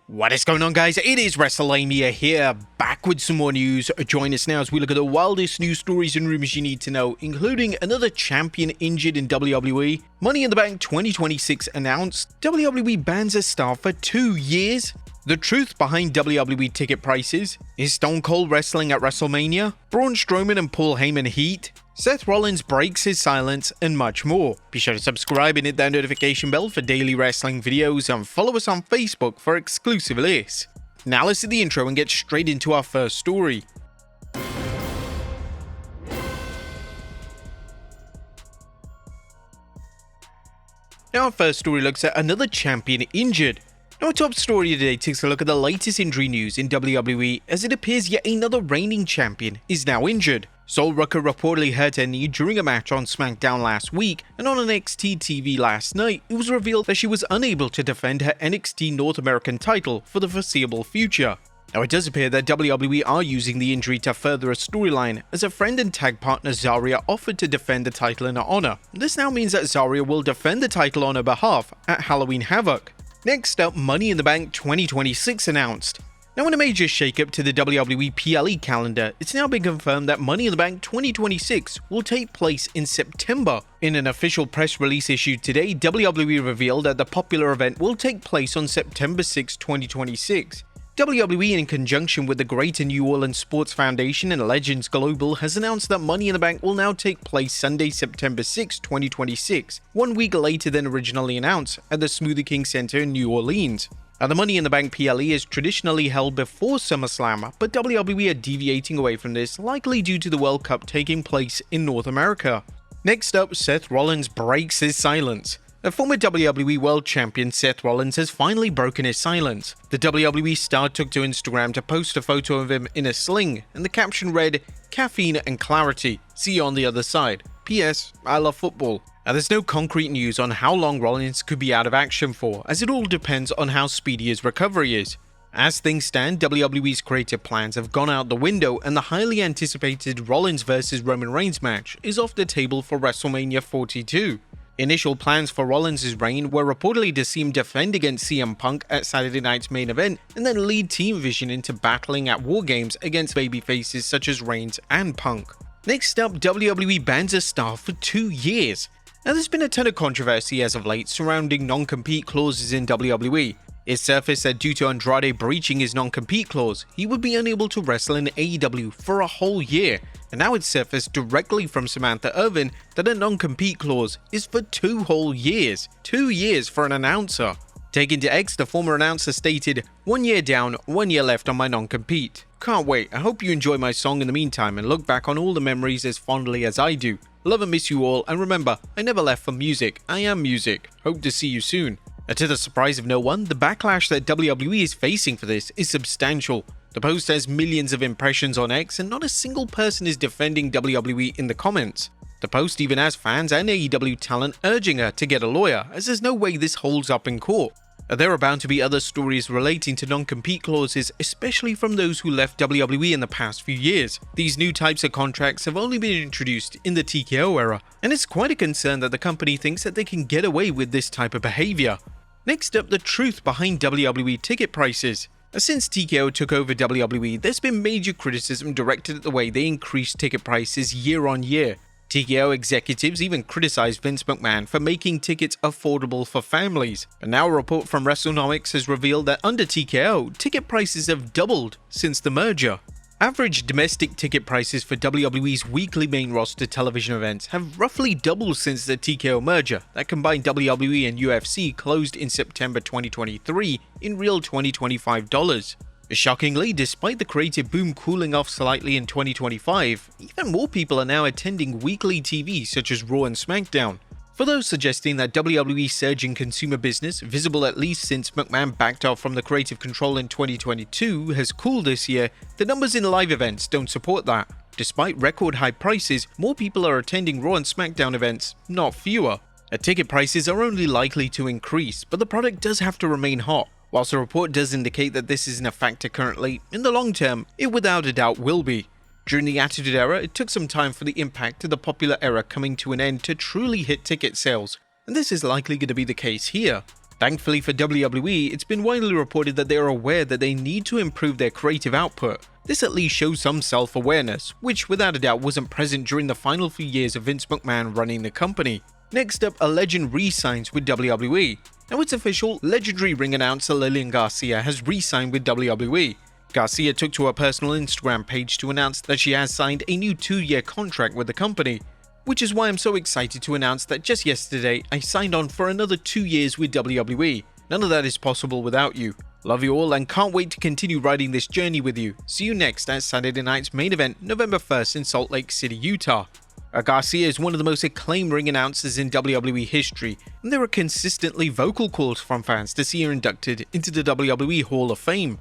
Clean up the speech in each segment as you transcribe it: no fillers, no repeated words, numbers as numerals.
What is going on, guys? It is Wrestlelamia here, back with some more news. Join us now as we look at the wildest news stories and rumors you need to know, including another champion injured in WWE, Money in the Bank 2026 announced, WWE bans a star for 2 years, the truth behind WWE ticket prices, is Stone Cold wrestling at Wrestlemania, Braun Strowman and Paul Heyman heat, Seth Rollins breaks his silence, and much more. Be sure to subscribe and hit that notification bell for daily wrestling videos and follow us on Facebook for exclusive lists. Now let's do the intro and get straight into our first story. Now our first story looks at another champion injured. Now our top story today takes a look at the latest injury news in WWE, as it appears yet another reigning champion is now injured. Sol Rucker reportedly hurt her knee during a match on SmackDown last week, and on NXT TV last night, it was revealed that she was unable to defend her NXT North American title for the foreseeable future. Now it does appear that WWE are using the injury to further a storyline, as a friend and tag partner Zarya offered to defend the title in her honor. This now means that Zarya will defend the title on her behalf at Halloween Havoc. Next up, Money in the Bank 2026 announced. Now, in a major shakeup to the WWE PLE calendar, it's now been confirmed that Money in the Bank 2026 will take place in September. In an official press release issued today, WWE revealed that the popular event will take place on September 6, 2026. WWE, in conjunction with the Greater New Orleans Sports Foundation and Legends Global, has announced that Money in the Bank will now take place Sunday, September 6, 2026, 1 week later than originally announced, at the Smoothie King Center in New Orleans. Now, the Money in the Bank PLE is traditionally held before SummerSlam, but WWE are deviating away from this, likely due to the World Cup taking place in North America. Next up, Seth Rollins breaks his silence. A former WWE World Champion, Seth Rollins, has finally broken his silence. The WWE star took to Instagram to post a photo of him in a sling, and the caption read, "Caffeine and clarity, see you on the other side. P.S. I love football." Now, there's no concrete news on how long Rollins could be out of action for, as it all depends on how speedy his recovery is. As things stand, WWE's creative plans have gone out the window, and the highly anticipated Rollins vs Roman Reigns match is off the table for WrestleMania 42. Initial plans for Rollins' reign were reportedly to see him defend against CM Punk at Saturday night's main event, and then lead Team Vision into battling at War Games against babyfaces such as Reigns and Punk. Next up, WWE bans a star for 2 years. Now, there's been a ton of controversy as of late surrounding non-compete clauses in WWE. It surfaced that due to Andrade breaching his non-compete clause, he would be unable to wrestle in AEW for a whole year. And now it's surfaced directly from Samantha Irvin that a non-compete clause is for 2 whole years. 2 years for an announcer. Taken to X, the former announcer stated, "1 year down, 1 year left on my non-compete. Can't wait. I hope you enjoy my song in the meantime and look back on all the memories as fondly as I do. Love and miss you all, and remember, I never left for music. I am music. Hope to see you soon." And to the surprise of no one, the backlash that WWE is facing for this is substantial. The post has millions of impressions on X, and not a single person is defending WWE in the comments. The post even has fans and AEW talent urging her to get a lawyer, as there's no way this holds up in court. There are bound to be other stories relating to non-compete clauses, especially from those who left WWE in the past few years. These new types of contracts have only been introduced in the TKO era, and it's quite a concern that the company thinks that they can get away with this type of behavior. Next up, the truth behind WWE ticket prices. Since TKO took over WWE, there's been major criticism directed at the way they increased ticket prices year on year. TKO executives even criticized Vince McMahon for making tickets affordable for families. But now a report from WrestleNomics has revealed that under TKO, ticket prices have doubled since the merger. Average domestic ticket prices for WWE's weekly main roster television events have roughly doubled since the TKO merger that combined WWE and UFC closed in September 2023 in real 2025 dollars. Shockingly, despite the creative boom cooling off slightly in 2025, even more people are now attending weekly TV such as Raw and SmackDown. For those suggesting that WWE's surge in consumer business, visible at least since McMahon backed off from the creative control in 2022, has cooled this year, the numbers in live events don't support that. Despite record high prices, more people are attending Raw and SmackDown events, not fewer. Ticket prices are only likely to increase, but the product does have to remain hot. Whilst the report does indicate that this isn't a factor currently, in the long term, it without a doubt will be. During the Attitude Era, it took some time for the impact of the popular era coming to an end to truly hit ticket sales, and this is likely going to be the case here. Thankfully for WWE, it's been widely reported that they are aware that they need to improve their creative output. This at least shows some self-awareness, which without a doubt wasn't present during the final few years of Vince McMahon running the company. Next up, a legend re-signs with WWE. Now it's official, legendary ring announcer Lillian Garcia has re-signed with WWE. Garcia took to her personal Instagram page to announce that she has signed a new 2-year contract with the company, which is why I'm so excited to announce that just yesterday I signed on for another 2 years with WWE. None of that is possible without you. Love you all and can't wait to continue riding this journey with you. See you next at Saturday night's main event, November 1st in Salt Lake City, Utah. Garcia is one of the most acclaimed ring announcers in WWE history, and there are consistently vocal calls from fans to see her inducted into the WWE Hall of Fame.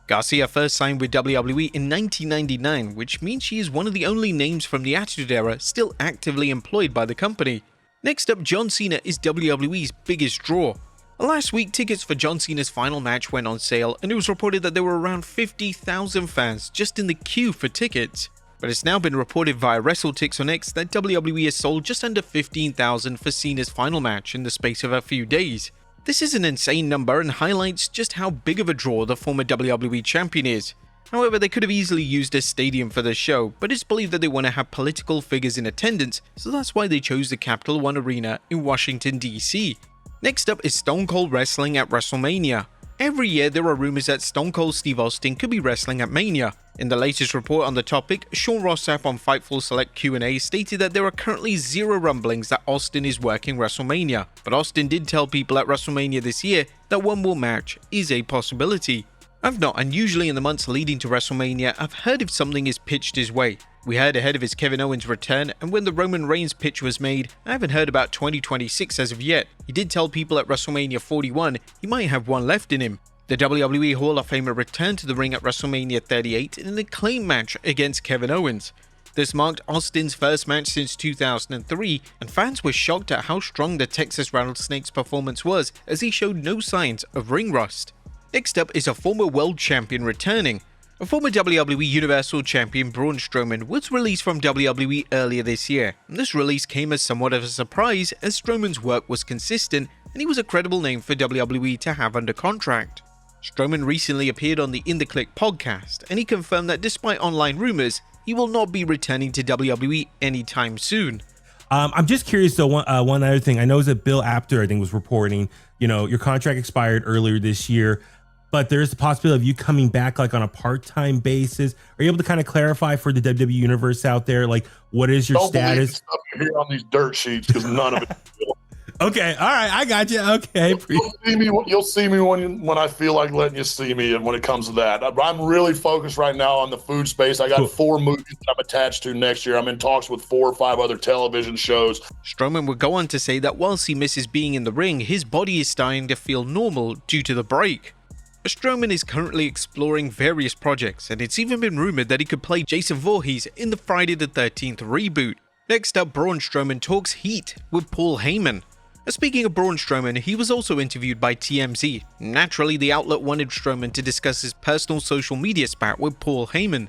Garcia first signed with WWE in 1999, which means she is one of the only names from the Attitude Era still actively employed by the company. Next up, John Cena is WWE's biggest draw. Last week, tickets for John Cena's final match went on sale, and it was reported that there were around 50,000 fans just in the queue for tickets. But it's now been reported via WrestleTix on X that WWE has sold just under 15,000 for Cena's final match in the space of a few days. This is an insane number and highlights just how big of a draw the former WWE champion is. However, they could have easily used a stadium for the show, but it's believed that they want to have political figures in attendance, so that's why they chose the Capital One Arena in Washington, D.C. Next up is Stone Cold wrestling at Wrestlemania. Every year there are rumors that Stone Cold Steve Austin could be wrestling at Mania. In the latest report on the topic, Sean Ross Sapp on Fightful Select Q&A stated that there are currently zero rumblings that Austin is working WrestleMania, but Austin did tell people at WrestleMania this year that one more match is a possibility. I've not, and usually in the months leading to WrestleMania, I've heard if something is pitched his way. We heard ahead of his Kevin Owens return, and when the Roman Reigns pitch was made, I haven't heard about 2026 as of yet. He did tell people at WrestleMania 41 he might have one left in him. The WWE Hall of Famer returned to the ring at WrestleMania 38 in an acclaimed match against Kevin Owens. This marked Austin's first match since 2003, and fans were shocked at how strong the Texas Rattlesnake's performance was, as he showed no signs of ring rust. Next up is a former world champion returning. A former WWE Universal Champion Braun Strowman was released from WWE earlier this year, and this release came as somewhat of a surprise as Strowman's work was consistent and he was a credible name for WWE to have under contract. Strowman recently appeared on the In The Click podcast, and he confirmed that despite online rumors, he will not be returning to WWE anytime soon. I'm just curious though, one other thing. I know that Bill Apter, I think, was reporting, your contract expired earlier this year, but there's the possibility of you coming back like on a part-time basis. Are you able to kind of clarify for the WWE universe out there, like what is your status? Stuff you hear on these dirt sheets, because none of it is real. Okay, all right, I got you. Okay, you'll see me when I feel like letting you see me, and when it comes to that, I'm really focused right now on the food space. I got 4 movies that I'm attached to next year. I'm in talks with 4 or 5 other television shows. Strowman would go on to say that whilst he misses being in the ring, his body is starting to feel normal due to the break. Strowman is currently exploring various projects, and it's even been rumored that he could play Jason Voorhees in the Friday the 13th reboot. Next up, Braun Strowman talks heat with Paul Heyman. Speaking of Braun Strowman, he was also interviewed by TMZ. Naturally, the outlet wanted Strowman to discuss his personal social media spat with Paul Heyman.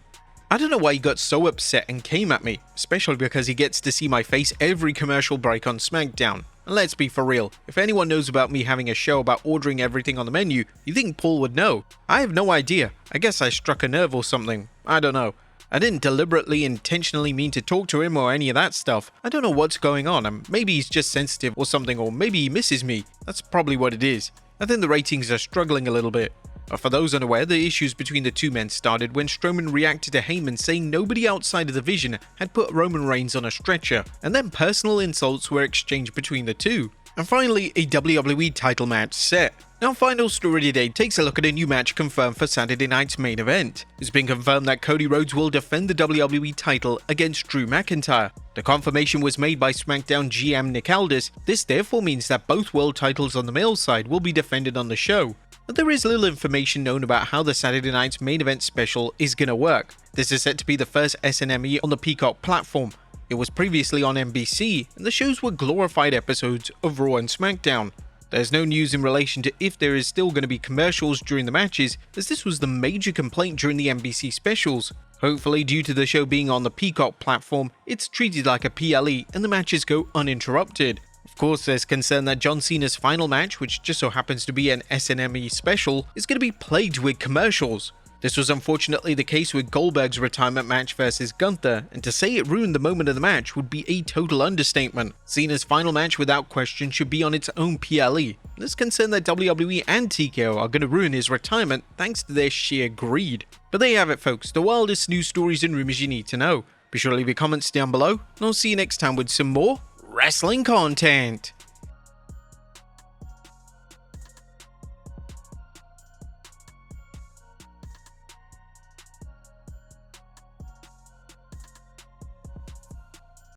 I don't know why he got so upset and came at me, especially because he gets to see my face every commercial break on SmackDown. And let's be for real, if anyone knows about me having a show about ordering everything on the menu, you think Paul would know? I have no idea. I guess I struck a nerve or something. I don't know. I didn't deliberately, intentionally mean to talk to him or any of that stuff. I don't know what's going on, and maybe he's just sensitive or something, or maybe he misses me. That's probably what it is. I think the ratings are struggling a little bit. But for those unaware, the issues between the two men started when Strowman reacted to Heyman saying nobody outside of the Vision had put Roman Reigns on a stretcher, and then personal insults were exchanged between the two. And finally, a WWE title match set. Now, final story today takes a look at a new match confirmed for Saturday night's main event. It's been confirmed that Cody Rhodes will defend the WWE title against Drew McIntyre. The confirmation was made by SmackDown GM Nick Aldis. This therefore means that both world titles on the male side will be defended on the show. But there is little information known about how the Saturday night's main event special is gonna work. This is set to be the first SNME on the Peacock platform. It was previously on NBC, and the shows were glorified episodes of Raw and SmackDown. There's no news in relation to if there is still going to be commercials during the matches, as this was the major complaint during the NBC specials. Hopefully, due to the show being on the Peacock platform, it's treated like a PLE and the matches go uninterrupted. Of course, there's concern that John Cena's final match, which just so happens to be an SNME special, is going to be plagued with commercials. This was unfortunately the case with Goldberg's retirement match versus Gunther, and to say it ruined the moment of the match would be a total understatement. Cena's final match without question should be on its own PLE. There's concern that WWE and TKO are going to ruin his retirement thanks to their sheer greed. But there you have it folks, the wildest news stories and rumors you need to know. Be sure to leave your comments down below, and I'll see you next time with some more wrestling content.